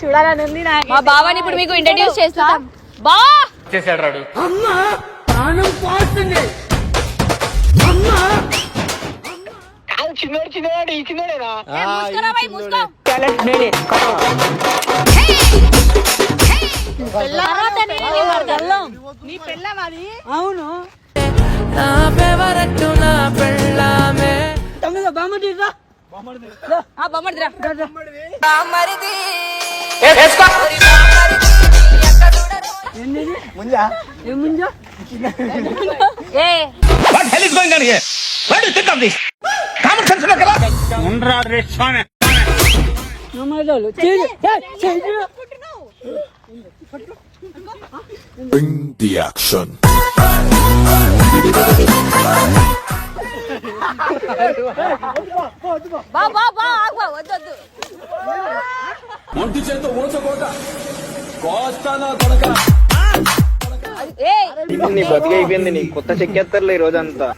చూడాలని ఉంది. మా బావని ఇప్పుడు మీకు ఇంట్రడ్యూస్ చేస్తా. బా చేశాడు రాడు. అమ్మా ప్రాణం పోతుంది. అమ్మా చిన్నోడు చిన్నవాడు ఈ చిన్నోడేనా? టాలెంట్ నేనే. నీ పెళ్ళం అది. అవును. నా ఫేవరెట్ నా పెళ్ళామే. తమ్ముడు బామ్మడిరా. బొమ్మడిదిరా. బామ్మడిది. ఏంది ముంజా? ఏం ముంజా? ఏ What hell is going on here? What do you think of this? Common sense లో కదా? ఉండ్రా రే స్వామి. నమ్మదోలు. చెయ్యి. Bring the action. బా బా బా ఆగు వద్దు. ఒంటి చేత ఓచకోట కోస్తానా కొడక. ఏ నీ బతికి అయిపోయింది. నీ కొత్త చెక్కేస్తారులే ఈ రోజంతా.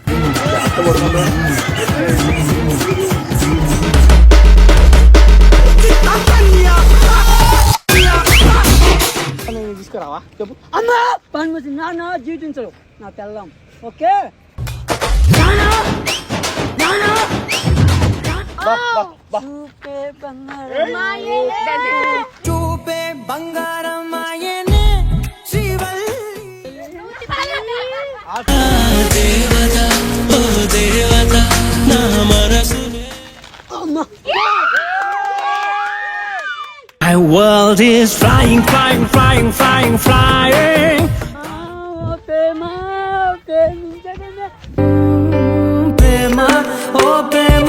తీసుకురావా చెప్పు. అమ్మా పని వచ్చి నాన్న జీవించరు నా తెల్లం. ఓకే చూపే బంగారం ఆయనే శ్రీవల్లి. దేవత ఓ దేవత నా మనసునే. My world is flying, flying, flying, flying, flying. ప్రేమ ఓ ప్రేమ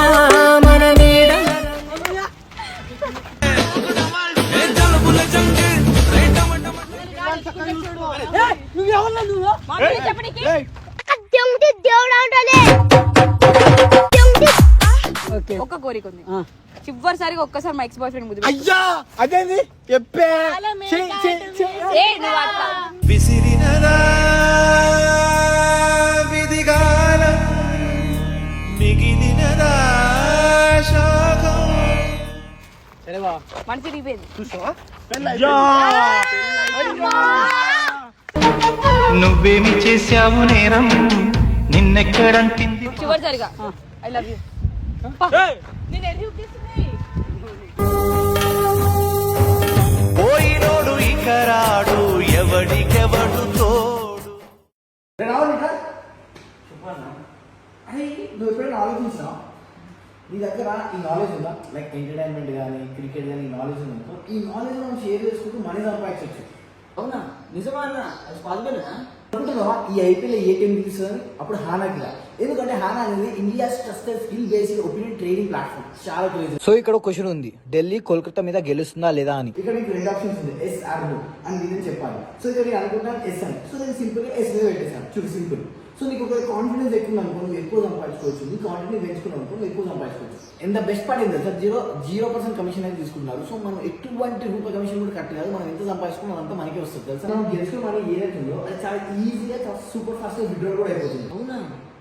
మన నీడ. నువ్వెవరు నువ్వు? ఓకే ఒక్క కోరిక ఉంది. చివరిసారిగా ఒక్కసారి మా ఎక్స్ బాయ్ ఫ్రెండ్ ముద్దు అయ్యా అదేంది చెప్పే. ఏ నువ్వు అట్లా విసిరినదా విధిగాలం మిగిలినదా శోకం. మనసు దిగిపోయింది. నువ్వేమి చేశావు నేరం నిన్నెక్కడంటింది. చివరిసారిగా ఐ లవ్ యూ. పోయినోడు ఇక రాడు ఎవడికెవడు తోడు. నువ్వు ఎప్పుడైనా ఆలోచించినా నీ దగ్గర ఈ నాలెడ్జ్ ఉందా? లైక్ ఎంటర్టైన్మెంట్ కానీ క్రికెట్ కానీ నాలెడ్జ్ ఉందో ఈ నాలెడ్జ్ మనం షేర్ చేసుకుంటూ మనీ సంపాదించవచ్చు. అవునా? నిజమా అన్న? అది పాసిబుల్ అనుకుంటున్నావా? ఈ ఐపీఎల్ ఏ టీం గెలుస్తుందని? అప్పుడు హానాకి రా. ఎందుకంటే హానా అనేది India trusted skill based opinion trading platform. చాలా క్రేజీ. సో ఇక్కడ క్వశ్చన్ ఉంది, ఢిల్లీ కోల్కతా మీద గెలుస్తుందా లేదా అని. ఇక్కడ నీకు రెండు ఆప్షన్స్ ఉంది, ఎస్ ఆర్ నో అని నేను చెప్పాలి. సో ఇక్కడ నేను అనుకుంటాను ఎస్ అని. సో నేను సింపుల్ గా ఎస్ మీద పెట్టేసాను. చూడు సింపుల్. సో నీకు ఒక కాన్ఫిడెన్స్ ఎక్కువ అనుకో నువ్వు ఎక్కువ సంపాదించుకోవచ్చు. నీ కాన్ఫిడెన్స్ పెంచుకున్నావు అనుకో నువ్వు ఎక్కువ సంపాదించుకోవచ్చు. ఎంత బెస్ట్ పార్ట్ ఏంటంటే సార్ 0% కమిషన్ అయితే తీసుకుంటున్నారు. సో మనం ఎటువంటి రూపాయి కమిషన్ కూడా కట్ కాదు. మనం ఎంత సంపాదించుకున్నాం అంతా మనకే వస్తుంది తెలుసా. మనం గెలుచుకున్న మనీ ఏదైతే ఉందో అది చాలా ఈజీగా సూపర్ ఫాస్ట్ గా విత్డ్రా కూడా అయిపోతుంది. అవునా?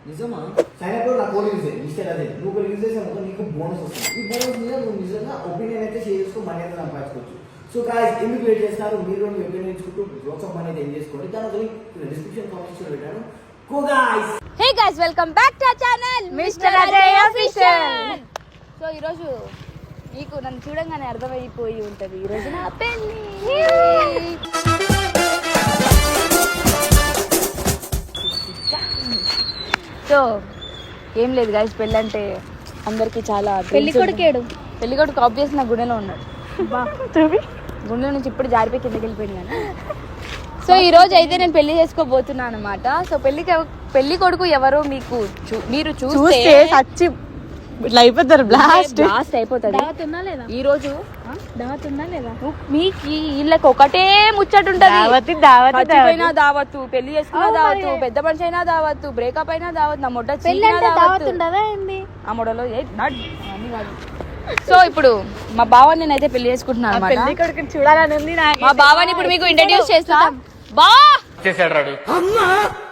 నిజమా? సైన్ అప్ నా కోడ్ యూజ్ చేయి. మిస్టర్ అదే నువ్వు యూజ్ చేసావు నీకు బోనస్ వస్తుంది. ఈ బోనస్ మీద నువ్వు నిజంగా ఒపీనియన్ అయితే షేర్ చేసుకో మనీ అయితే సంపాదించుకోవచ్చు. సో గాయ్స్ ఎందుకు వెయిట్ చేస్తారు? మీరు మీ ఒపీనియన్ ఇచ్చుకుంటూ బ్లాక్స్ ఆఫ్ మనీ అయితే ఏం చేసుకోండి. దాని డిస్క్రిప్షన్ కామెంట్స్ లో పెట్టాను. Go guys! Hey guys, welcome back to our channel Mr. Ajay Official. So ఈ రోజు మీకు నన్ను చూడంగానే అర్థమైపోయి ఉంటది ఈ రోజు నా పెళ్లి. సో ఏం లేదు గైస్, పెళ్ళి అంటే అందరికి చాలా పెళ్లి కొడుకు ఆబ్వియస్ నా గుండెలో ఉన్నాడు. గుండె నుంచి ఇప్పుడు జారిపోయి కిందకి వెళ్ళిపోయింది కానీ. సో ఈ రోజు అయితే నేను పెళ్లి చేసుకోబోతున్నాను అనమాట. సో పెళ్లి కొడుకు ఎవరో మీరు చూస్తే సచ్చి ఇట్లా అయిపోతారు. బ్లాస్ట్ అయిపోతుంది. ఈ రోజు మీకు వీళ్ళకి ఒకటే ముచ్చట ఉంటది. దావత్తు, పెళ్లి చేసుకున్న దావత్తు, పెద్ద మనిషి అయినా దావత్తు, బ్రేకప్ అయినా దావత్తు, నా మొట్ట ఆ మొడలో అన్ని కాదు. సో ఇప్పుడు మా బావని నేనైతే పెళ్లి చేసుకుంటున్నాను అనమాట. చూడాలని ఉంది. మా బావని ఇప్పుడు మీకు ఇంట్రడ్యూస్ చేస్తా. బా చేశాడు రాడు. అమ్మా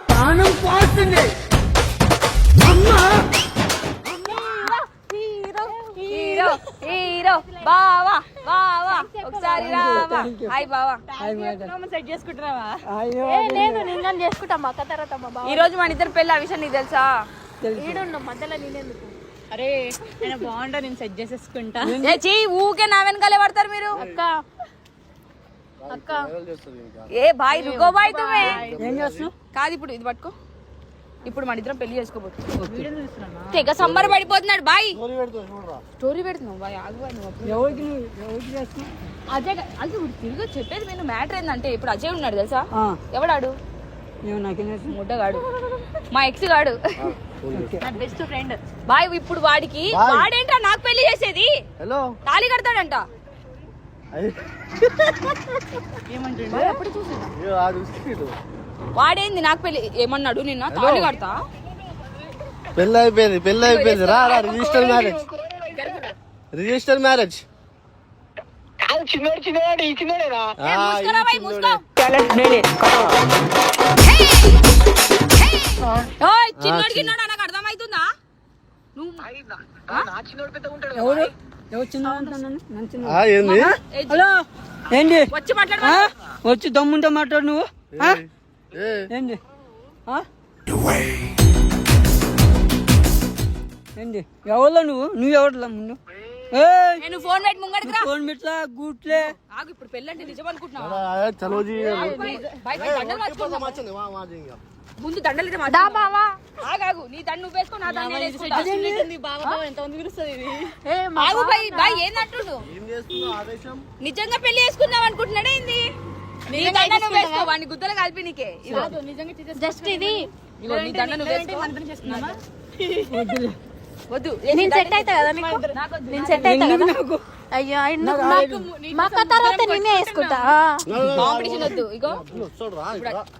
ప్రాణం పోతుంది. అమ్మా హీరో హీరో బావా బావా ఒకసారి రావా హాయ్ బావా సెట్ చేసుకుంటున్నావా? లేదు నేను చేసుకుంటా మా అక్క తర్వాత మా బావ ఈ రోజు మన ఇద్దరు పెళ్ళి ఆ విషయం నీకు తెలుసా? ఈడున్నాం మధ్యలో నేనెందుకు అరే ఆయన బాగుంటా, నేను సెట్ చేసేసుకుంటా. ఏ చీ ఊకే నా వెనకాలే పడతారు మీరు. అక్క అక్క ఏ బాయ్ రుకో బాయ్ తుమే ఏం చేస్తున్నావు? కాదు ఇప్పుడు ఇది పట్టుకో. ఇప్పుడు మన ఇద్దరం పెళ్లి చేసుకోబోతున్నాం. తెగ సంబర పడిపోతున్నాడు బాయ్. స్టోరీ పెడుతున్నావు బాయ్ ఆగు బాయ్. నువ్వు ఎవరికి చేస్తున్నావు? అజయ్ అది ఇప్పుడు తిరిగి చెప్పేది నేను మ్యాటర్ ఏంటంటే ఇప్పుడు అజయ్ ఉన్నాడు తెలుసా? ఆ, ఎవడాడు? ఏమో నాకేం చేస్తున్నావు? ముడ్డగాడు మా ఎక్స్ గాడు నా బెస్ట్ ఫ్రెండ్ బాయ్. ఇప్పుడు వాడికి వాడేంటా నాకు పెళ్లి చేసేది? హలో తాళి కడతాడంట. ఏమంటుండు? బాయ్ అప్పుడు చూసి వాడేంది నాకు పెళ్లి ఏమన్నాడు? నిన్న తాళి కడతా. పెళ్ళి అయిపోయింది రా రిజిస్టర్ మ్యారేజ్ ఏ, మూసుకోరా బాయ్, మూసుకో. ఓయ్, చిన్నోడు గిన్నోడు నాకు అర్థమవుతుందా? నువ్వు ఎవరు చిన్న నన్ను చిన్న ఏంది హలో ఏంటి? వచ్చి మాట్లాడు. ఆ? వచ్చి దమ్ముంటే మాట్లాడు నువ్వు. ఆ? ఏంటి? ఆ? ఏంటి ఎవరిలో నువ్వు ఎవరిలో ముందు? నేను ఫోన్ పెట్టి ముంగడికి రా. ఫోన్ పెట్లా గూట్లే. ఆగు, ఇప్పుడు పెళ్ళంటే నిజం అనుకుంటున్నావా? చలోజీ బాయ్, బాయ్, దండలు మార్చుకుందాం. ముందు దండలు అయితే దా బావా ఆగాగు. నీ దండ నువ్వు వేసుకో, నా దండ నేను వేసుకుంటా. ఎంతమంది పిలుస్తుంది ఇది? ఆగు బాయ్, బాయ్ ఏందంటుండు? నిజంగా పెళ్లి చేసుకుందాం అనుకుంటున్నాడే ఏంది? నీ దండ నువ్వు వేసుకో, వాడిని గుద్దలు కలిపి నీకే. ఇగో జస్ట్ ఇది ఇగో నీ దండ నువ్వు వేసుకో. వద్దు, నేను సెట్ అవుతా కదా నీకు నేను సెట్ అవుతా కదా నాకు అయ్యో మా అక్క తర్వాత నేనే వేసుకుంటా కాంపిటీషన్ వద్దు. ఇగో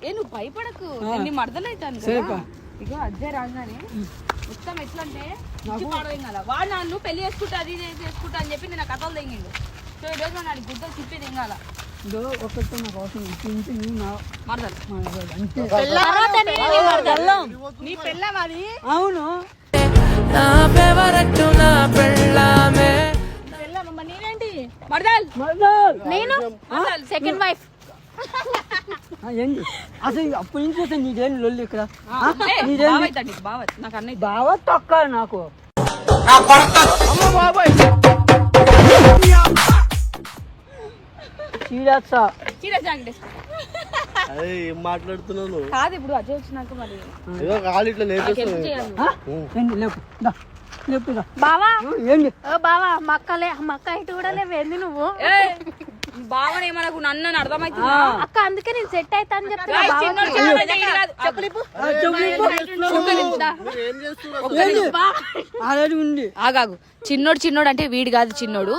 ఏ నువ్వు భయపడకు, నీ మర్దలైతాను కదా. ఇగో అదే రాగానే మొత్తం ఎట్లా అంటే పాడవేం కదా. వాడు నన్ను పెళ్లి చేసుకుంటా అది ఇది చేసుకుంటా అని చెప్పి నేను కథలు తెంగిండు. సో ఈ రోజు నాడు గుద్దలు తిప్పి తెంగాల. ఒకరితో నాకు అవసరం ఇంటి నువ్వు నా మరదలు అంతే. తర్వాత నేనే నీ మరదలు. నీ పెళ్ళం అది? అవును. నేనేంటి మరదల్ మరదల్. నేను సెకండ్ వైఫ్ ఏంటి అసలు అప్పటి నుంచి అసలు నీదేం లొల్లి ఇక్కడ? బావైతాడు బావ నాకు అన్నయ్య. బాగా తొక్క నాకు. సీరియస్ ఏం మాట్లాడుతున్నాను కాదు. ఇప్పుడు అజయ్ వచ్చినాక మరి ఏదో కాలు ఇట్లా నేర్పిస్తున్నాను ఏంటి లేపు లేపుదా బావా ఏంటి? ఓ బావా మా అక్క ఇటు కూడా లేవేంది నువ్వు బావనే మనకు నన్ను అర్థమవుతుందా? అక్క అందుకే నేను సెట్ అవుతా అని చెప్తున్నా ఏయ్, బావా. చిన్నోడు చిన్నోడు అయితే ఇది కాదు. చెప్పు ఆల్రెడీ ఉంది. ఆగాగు. చిన్నోడు చిన్నోడు అంటే వీడు కాదు చిన్నోడు.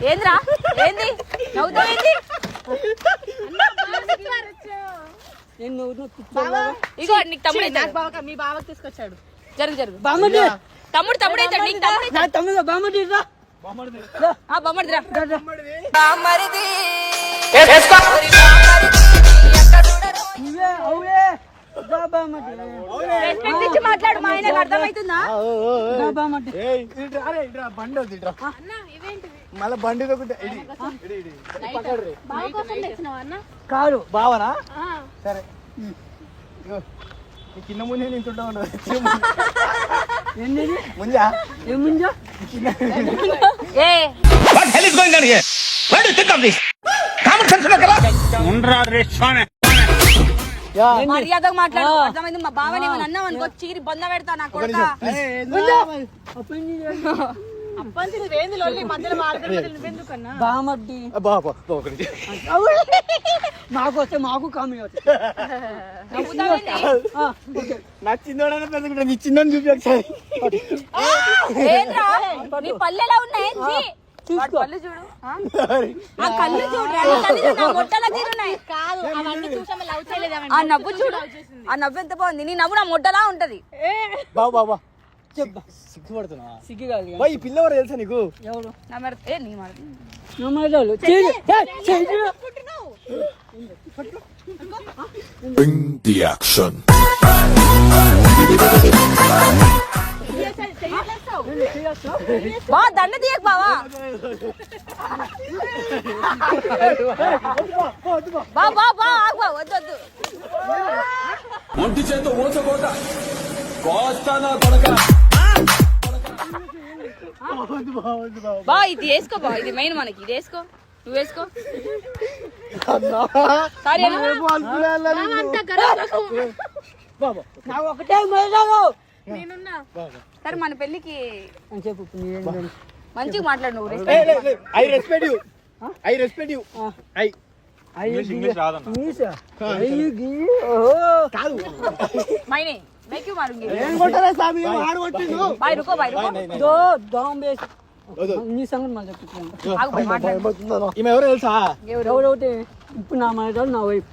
ఏంద్రా ఏంది నవ్వుతావేంది? ఇగో నీకు తమ్ముడు మీ బావకి తీసుకొచ్చాడు. జరుగు జరుగు. బామ్మడి తమ్ముడు తమ్ముడు అవుతాడు. నీకు తమ్ముడు నా తమ్ముడు బామ్మడి రా. బొమ్మడిదిరా. నువ్వే అవులే దా బామ్మడి. రెస్పెక్ట్ ఇచ్చి మాట్లాడు. మా ఆయనకు అర్థమవుతుందా? దా బామ్మడి. బండి మళ్ళీ బండి బావ కోసం తెచ్చినావా అన్న కాదు బావనా ఆ. సరే కింద ముందే నేను చుట్టా ఉండదు ఏంది ముంజా ఏముందా? ఏ What hell is going on here? What do you think of this? Common sense ఉన్నదా? మర్యాదగా మాట్లాడు. అర్థమైంది? మా బావని ఏమన్నా అన్నావు అనుకో చీరి బొంద పెడతా నా కొడుక. బామ్మడి మాకు వస్తే మాకు కామెడీ వస్తుంది. నా చిన్నోడైనా పెద్దగా నీ చిన్న చూపి ఒకసారి ఏంట్రా నీ పళ్ళు ఎలా ఉన్నాయి? వాడి పళ్ళు చూడు. ఆ కళ్ళు చూడు. కళ్ళు చూడు. నా మొట్టలా తీరున్నాయి. కాదు అవన్నీ చూసాము లవ్ చేయలేదు ఆ నవ్వు చూడు. ఆ నవ్వు ఎంత బాగుంది. నీ నవ్వు నా మొట్టలా ఉంటది. బాబా చెప్పు. సిగ్గుపడుతున్నా సిగ్గు కాదు ఇక. బాయ్ ఈ పిల్లవారు తెలుసా నీకు? ఎవరు నా మరి నీ మరి నమ్మకాలు చెయ్యి. Bring the action. బా దండ తీయకు బావా బా బా బా ఆగు బా వద్దు ఒంటి చేత ఊచకోట కోస్తానా కొడక. బా ఇది వేసుకో బా ఇది మెయిన్ మనకి ఇది వేసుకో నువ్వు వేసుకో సారీ నాకు ఒకటే మేడాలు సరే మన పెళ్ళికి అని చెప్పు. నీవేంటి? మంచిగా మాట్లాడు నువ్వు I respect you. I respect you. I ఇంగ్లీషా? అయ్యి గీ. ఓహో. కాదు మైనే मैं क्यों मारूंगी ఏం కొట్టరా స్వామి ఆడు కొట్టిండు. బాయ్ రుకో దో దోం బేస్ నీ సంగతి మళ్ళీ చెప్తున్నాను. ఆగు బాయ్ మాట్లాడు ఈమె ఎవరో తెలుసా? ఎవరైతే ఇప్పుడు నా మేడాలు నా వైపు.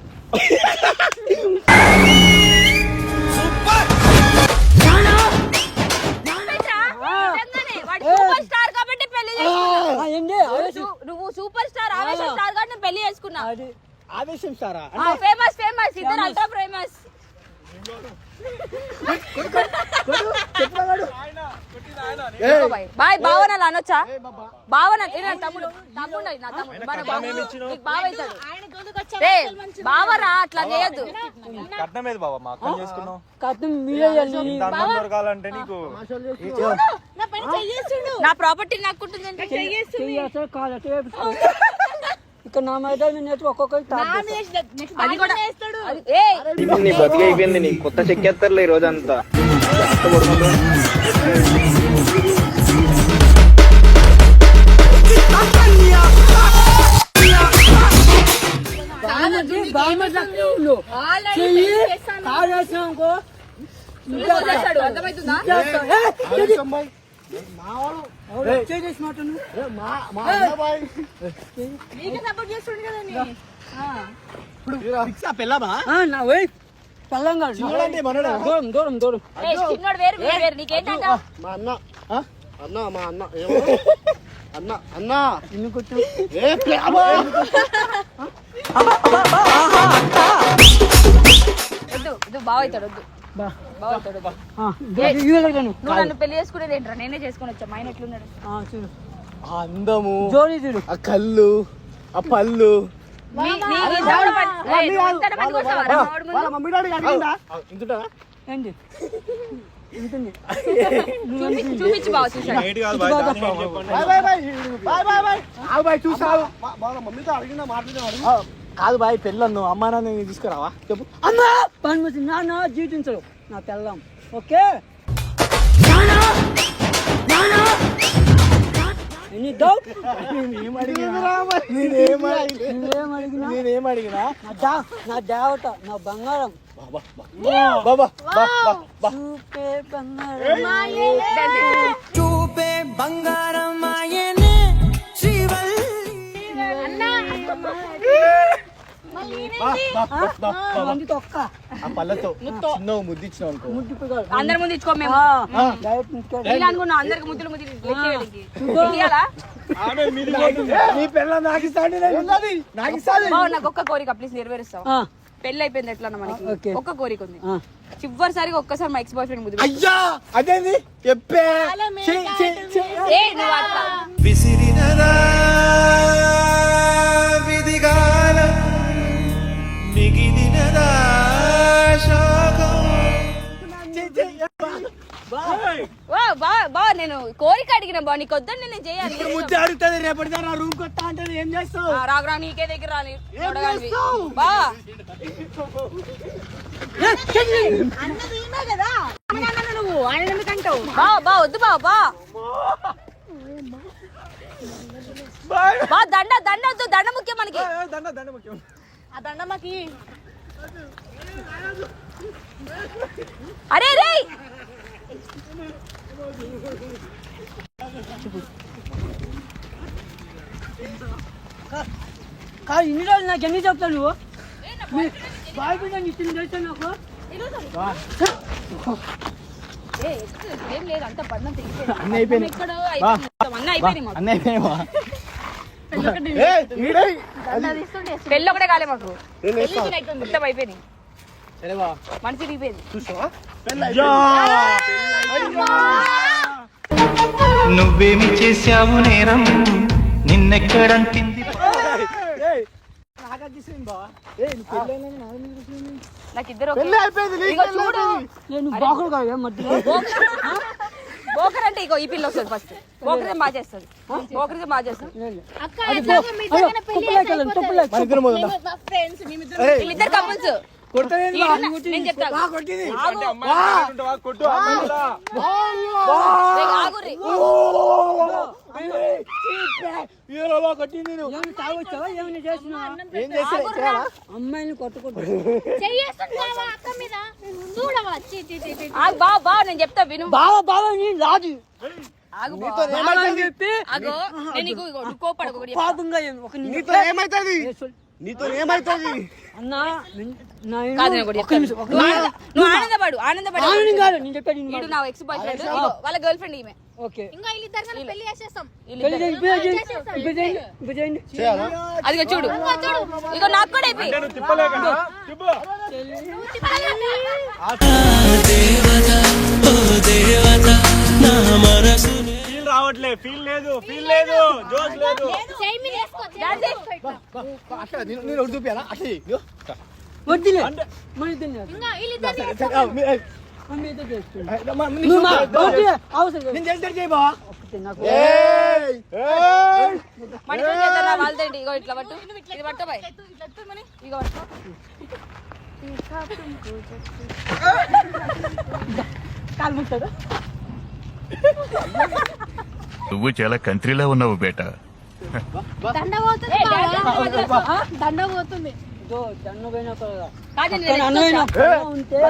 సూపర్ స్టార్ కాబట్టి పెళ్లి చేసుకున్నా ఏంటి నువ్వు సూపర్ స్టార్ ఆవేశం స్టార్ కాబట్టి పెళ్లి చేసుకున్నా అది ఆవేశం సారా? ఫేమస్ ఫేమస్ ఇద్దరు అల్ట్రా ఫేమస్ బాయ్ భావనలు అనొచ్చా భావన తమ్ముడు తమ్ముడు నా తమ్ముడు బావ అవుతాడు బావరా అట్లా చేయొద్దు కథం మీరే దొరకాలంటే నీకు నా ప్రాపర్టీ నాకుంటుంది ఇక్కడ నా మీద నేర్చు ఒక్కొక్కరు అది కూడా నీ బతికి అయిపోయింది. నీ కొత్త చెక్కేస్తారులే ఈ రోజంతా. అర్థమవుతుందా నా వైఫ్ పల్లంగా దూరం దూరం దూరం. చిన్నోడు వేరు మీరు వేరు నీకేంటంట మా అన్న అన్న మా అన్న ఏమో అన్న అన్న ఇన్ని కూర్చో. వద్దు వద్దు బావ అవుతాడు వద్దు బావ అవుతాడు నువ్వు నన్ను పెళ్లి చేసుకునేది ఏంట్రా నేనే చేసుకుని వచ్చా మా ఆయన ఎట్లున్నాడు చూడు ఆ అందము, జోడి చూడు. ఆ కళ్ళు, ఆ పళ్ళు. మమ్మీ డాడీ అడిగిందా? ఇంతుంటారా? ఏంటి ఉంటుంది చూపించి బావ చూసాడు మమ్మీతో అడిగినా మాట్లాడినా కాదు బాయ్ పెళ్ళన్ను అమ్మా నాన్న తీసుకురావా చెప్పు. అమ్మా పని వచ్చి నాన్న జీవించడు నా తెల్లం. Okay any doubt? నేనేం అడిగినా నా దేవత నా బంగారం బాబా చూపే బంగారం చూపే బంగారం ఆయనే మంది తొక్క ఆ పళ్ళతో చిన్న ముద్దిచ్చినావు అనుకో. అందరి ముందు ఇచ్చుకో మేము ఇలా అనుకున్నాం అందరికి ముద్దులు నీ పిల్ల నాకు ఇస్తాండి నాకు ఇస్తాను. నాకు ఒక్క కోరిక ప్లీజ్ నెరవేరుస్తావు పెళ్లి అయిపోయింది ఎట్లా మనకి ఒక్క కోరిక ఉంది చివరిసారిగా ఒక్కసారి మా ఎక్స్ బాయ్ ఫ్రెండ్ ముద్దు అయ్యా అదేంది చెప్పే నువ్వు అట్లా విసిరినదా విధిగాలం మిగిలినదా బా నేను కోరిక అడిగిన బా నీకు వద్దని నేను చేయాలి ముద్దు అడుగుతుంది రేపటి నా రూమ్ కొత్త అంటే ఏం చేస్తావు? రాగరా నీకే దగ్గర రాని బా నువ్వు ఆయన ఎందుకంటావు బా బా వద్దు బా బా బా దండ దండ వద్దు దండ ముఖ్యం మనకి దండ ముఖ్యం. ఆ దండ మాకి అరే రే కాదు ఇన్ని రోజులు నాకు ఎన్ని చెప్తావు నువ్వు? బాయ్ బిడ్డ ఇచ్చింది తెలుసా నాకు? ఏం లేదు అంత పడిన అన్నీ అయిపోయినాయి. అన్నీ అయిపోయినాయి మాకు. అన్నీ అయిపోయినావా? పెళ్ళి ఒకటే కాలే మాకు మొత్తం అయిపోయినాయి. సరే బా మనసు తిరిగిపోయింది. చూసావా? నువ్వేమి చేశావు నేరం నిన్నెక్కడంటింది నాకు ఇద్దరు పెళ్ళి అయిపోయింది, నీకు పెళ్ళి అయిపోయింది. నేను బాకులు కాదు మధ్యలో బోకర్ అంటే ఇగో ఈ పిల్ల వస్తుంది ఫస్ట్. బోకరే బాగా చేస్తుంది. బోకరే బాగా చేస్తుంది. మన ఇద్దరం పోదాం. వీళ్ళిద్దరు కపుల్స్. నేను చెప్తాను ఏమైనా చేసినా ఏం చేయాలా? అమ్మాయిని కొట్టుకుంటా బా నేను చెప్తా విను. బావ బావ నేను రాజు ఆగు నీతో బా. ఏమైతుంది? ఆగో నేను నీకు ఇగో నువ్వు కోపడకు ఒకటి చెప్తా. పాపంగా ఒక నీతో ఏమైతుంది? నీతో ఏమైతుంది? అన్నా కాదు నేను ఒకటి చెప్తాను. నువ్వు ఆనందపడు ఆనందపడు. ఆనందం కాదు నేను చెప్పేది వీడు నా ఎక్స్ బాయ్ ఫ్రెండ్ వాళ్ళ గర్ల్ ఫ్రెండ్ ఈమె. ఓకే పెళ్లి చేసేస్తాం. చేయాలా? అదిగో చూడు ఇగో నాకు కూడా అయిపోయి ఫీల్ రావట్లే, ఫీల్ లేదు, ఫీల్ లేదు, జోష్ లేదు. అట్లా నేను ఒకటి చూపియాలా? అట్లా చెయ్యి. ఇదిగో. వద్దులే మన ఇద్దరు అవసరం నేను చేస్తాను చేయి బావా. నాకు మణిపూర్ చేద్దాం వాళ్ళదేంటి ఇగో ఇట్లా పట్టు ఇది పట్టు బాయ్ ఇగో పట్టు కాలు ముట్టాడు నువ్వు చాలా కంట్రీలో ఉన్నావు బేటా. దండ పోతుంది దండ పోయినా కూడా కాదండి అన్నమైన ఉంటే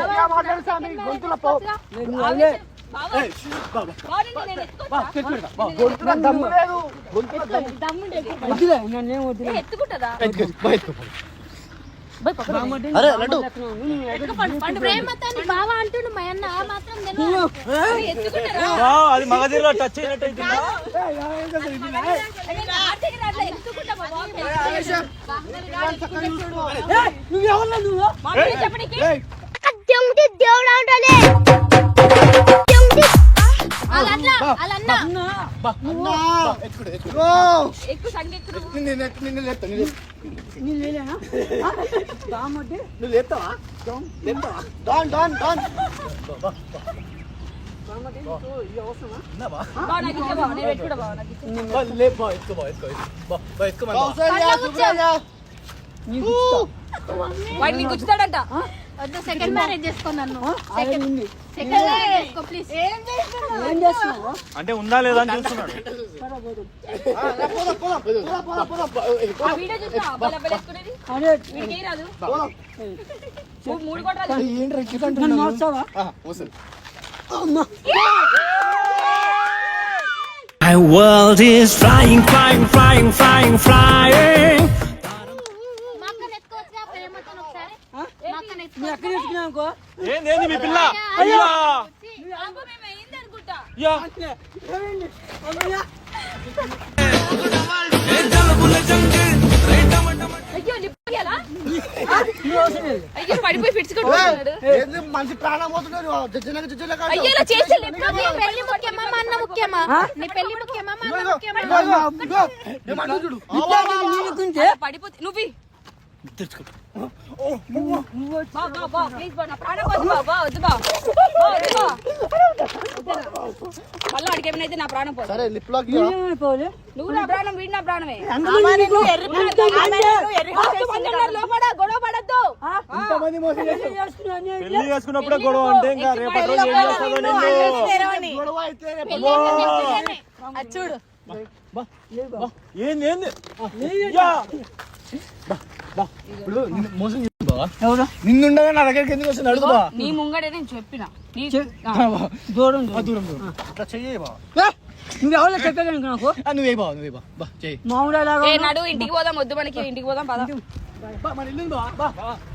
గొంతులో పో. గొంతులో దమ్ము లేదు. గొంతులో దమ్ము. వద్దులే నన్నేం వద్దులే ఎత్తుకుంటుందా అరే లడ్డు ప్రేమతో బావ అంటుండు మా అన్న ఆ మాత్రం ఎత్తుకుంటారా అది మగధీరలో టచ్ అయినట్టు అవుతుందా? నువ్వెవరు నువ్వు చెప్పడానికి దేవుడు అంటలే ఎక్కువ సంఖ్య ఎక్కువ నిన్ను లేపుతా. నేను లేనా బామ్మటి నువ్వు లేపుతావా? లేపుతావా? డాన్ డాన్ డాన్. బామ్మటి ఇది అవసరమా ఉన్నావా? బావ నాకు ఇచ్చే బావ నేను పెట్టుకుంటా బావ నాకు ఇచ్చే లేపు బా, ఎత్తుకో బా, ఎత్తుకో బా, బా, ఎత్తుకోమని బా. నీకు వాడిని నీకు గుచ్చుతాడంట సెకండ్ మ్యారేజ్ చేసుకో నన్ను ఉంది సెకండ్ మ్యారేజ్ చేసుకో ప్లీజ్ ఏం చేస్తున్నావు అంటే ఉందా లేదా అని చూస్తున్నాడు. ఆ వీడియో చూసినా బల బల ఎత్తుకునేది అరే వీడికి ఏం రాదు మూడు కొట్టాలి నన్ను మార్చావా My world is flying, flying, flying, flying, flying. మా అక్కని ఎత్తుకోవచ్చుగా ప్రేమతో ఒకసారి మా అక్కని నువ్వు ఎక్కడ ఎత్తుకున్నావు అనుకో ఏంది మీ పిల్ల? అయ్యా అబ్బో మేము అయింది అనుకుంటా యా. అయ్యో లిప్పియాలా అయ్యో పడిపోయి ఫిట్స్ కొట్టుకున్నాడు ఏంది మనిషి ప్రాణం పోతున్నాడు. అయ్యో ఇలా చేస్తే లిప్ నీ పెళ్లి ముఖ్యమా మా అన్న ముఖ్యమా నీ పెళ్లి ముఖ్యమా మా అన్న ముఖ్యమా పడిపోతే నువ్వు ప్లీజ్ బా నా ప్రాణం వద్దు బా వద్దు బా మళ్ళీ అడిగి ఏమైనా నా ప్రాణం పోదు సరే లిప్ లాక్ పోలే నువ్వు నా ప్రాణం వీడి నా ప్రాణమే లోపల గొడవ పడద్దు ఇంతమంది మోసం చేశారు. పెళ్లి చేసుకున్నప్పుడే గొడవ అంటే ఇంకా రేపటి రోజు ఏం చేస్తాడో నేను. గొడవ అయితే రేపు చూడు ఏంది ఏంది యా. ఇప్పుడు నిన్ను మోసం చేసింది బావా. ఎవరు నిన్నుండగా నా దగ్గరికి ఎందుకు వస్తుంది అడుగుతా. నీ ముంగడే నేను చెప్పిన దూరం దూరం దూరం అట్లా చెయ్యి బావా. నువ్వు ఎవరో చెప్పాను నాకు నువ్వే బావా, నువ్వే బా, బా చెయ్యి. మామూలు ఏ నడు ఇంటికి పోదాం వద్దు మనకి ఇంటికి పోదాం పద మన ఇల్లు బా బా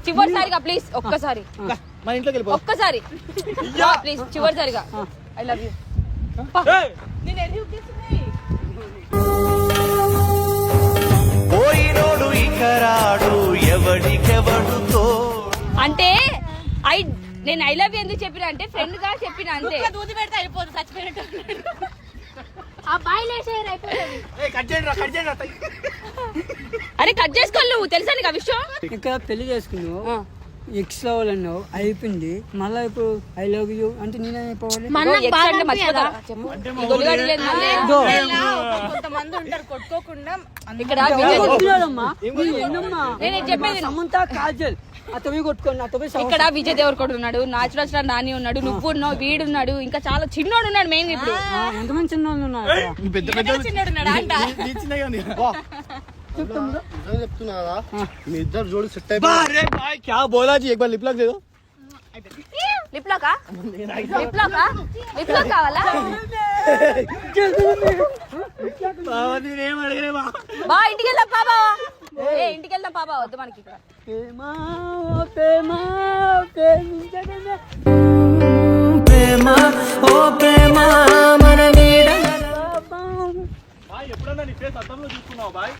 చివరిసారిగా ప్లీజ్ ఒక్కసారి మన ఇంట్లోకి వెళ్ళిపో ఒక్కసారి ప్లీజ్ చివరిసారిగా ఐ లవ్ యూ పోయినోడు ఇకరాడు ఎవడికెవడుతో అంటే నేను ఐ లవ్ యూ ఎందుకు చెప్పినా అంటే ఫ్రెండ్ గా చెప్పిన అంతే. దూది పెడితే అయిపోతుంది చచ్చిపోయినట్టు ఆ బాయిల్ వేసేయారు అయిపోతుంది. అరే కట్ చేసుకోవాలి నువ్వు తెలుసా నీకు ఆ విషయం. ఇక్కడ పెళ్లి చేసుకున్నావు ఎక్స్ అవ్వాలన్నావు అయిపోయింది మళ్ళీ ఇప్పుడు ఐ లవ్ యూ అంటే నేనేమైపోవాలి కొంతమంది ఉంటారు కొట్టుకోకుండా. ఇక్కడ నేను చెప్పేది సమంత కాజల్ అతవి కొట్టుకోండి అతవి. ఇక్కడ విజయ్ దేవరకొండ ఉన్నాడు, నాచురల్ నాని ఉన్నాడు, నువ్వు ఉన్నావు, వీడున్నాడు, ఇంకా చాలా చిన్నోడు ఉన్నాడు. మెయిన్ ఇప్పుడు ఎంతమంది చిన్న వాళ్ళు ఉన్నారు చిన్నోడు ఉన్నాడు అంట. చెప్తున్నా మీ ఇద్దరు జోడి సెట్ అయిపోయి క్యా బోలా జీ एक बार लिप लॉक दे दो. లిప్ లాకా కావాలా బా ఇంటికి వెళ్దాం పాబా. ఇంటికి వెళ్దాం పాబా వద్దు మనకి ఇక్కడ. ఎప్పుడన్నా నీ ఫేస్ అద్దంలో చూసుకున్నావు బాయ్?